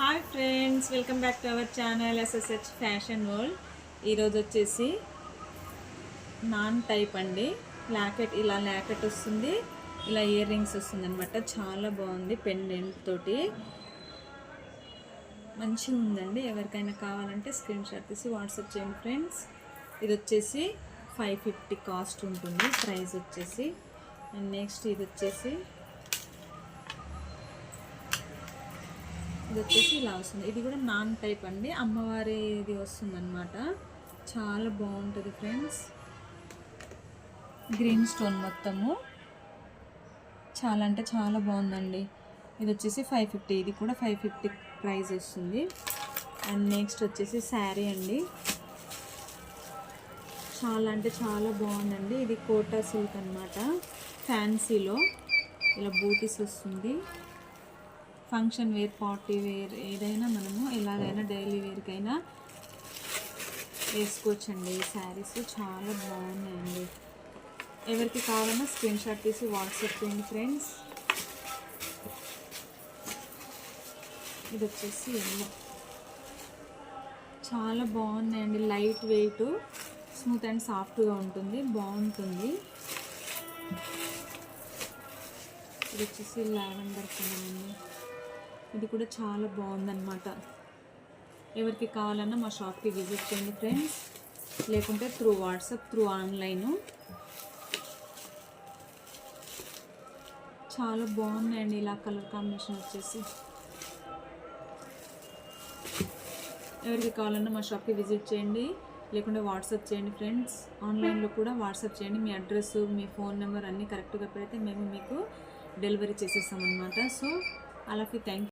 Hi friends, welcome back to our channel SSH fashion world. ఈరోజు వచ్చేసి non type అండి. Locket ఇలా locket వస్తుంది, ఇలా ఇయర్ రింగ్స్ వస్తుంది అనమాట. చాలా బాగుంది, పెండెంట్ తోటి మంచిగా ఉందండి. ఎవరికైనా కావాలంటే స్క్రీన్ షాట్ తీసి వాట్సాప్ చేయండి ఫ్రెండ్స్. ఇది వచ్చేసి 550 కాస్ట్ ఉంటుంది ప్రైస్ వచ్చేసి. అండ్ నెక్స్ట్ ఇది వచ్చేసి ఇలా వస్తుంది. ఇది కూడా నాన్ టైప్ అండి, అమ్మవారి ఇది వస్తుంది అనమాట. చాలా బాగుంటుంది ఫ్రెండ్స్. గ్రీన్ స్టోన్ మొత్తము చాలా అంటే చాలా బాగుందండి. ఇది వచ్చేసి 550, ఇది కూడా 550 ప్రైస్ వస్తుంది. అండ్ నెక్స్ట్ వచ్చేసి శారీ అండి. చాలా అంటే చాలా బాగుందండి. ఇది కోటా సిల్క్ అనమాట, ఫ్యాన్సీలో ఇలా బూటీస్ వస్తుంది. ఫంక్షన్ వేర్, పార్టీ వేర్, ఏదైనా మనము ఎలాగైనా డైలీ వేర్కైనా వేసుకోవచ్చండి. ఈ శారీస్ చాలా బాగున్నాయండి. ఎవరికి కావాలన్నా స్క్రీన్ షాట్ తీసి వాట్సాప్ చేయండి ఫ్రెండ్స్. ఇది వచ్చేసి ఎల్లో, చాలా బాగున్నాయండి. లైట్ వెయిట్, స్మూత్ అండ్ సాఫ్ట్గా ఉంటుంది, బాగుంటుంది. ఇది వచ్చేసి లావెండర్ కలర్ అండి. ఇది కూడా చాలా బాగుందన్నమాట. ఎవరికి కావాలన్నా మా షాప్కి విజిట్ చేయండి ఫ్రెండ్స్, లేకుంటే త్రూ వాట్సాప్, త్రూ ఆన్లైను. చాలా బాగున్నాయండి ఇలా కలర్ కాంబినేషన్ వచ్చేసి. ఎవరికి కావాలన్నా మా షాప్కి విజిట్ చేయండి, లేకుంటే వాట్సాప్ చేయండి ఫ్రెండ్స్. ఆన్లైన్లో కూడా వాట్సాప్ చేయండి. మీ అడ్రస్, మీ ఫోన్ నెంబర్ అన్నీ కరెక్ట్గా పెడితే మేము మీకు డెలివరీ చేసేస్తాం అనమాట. సో అలాగే థ్యాంక్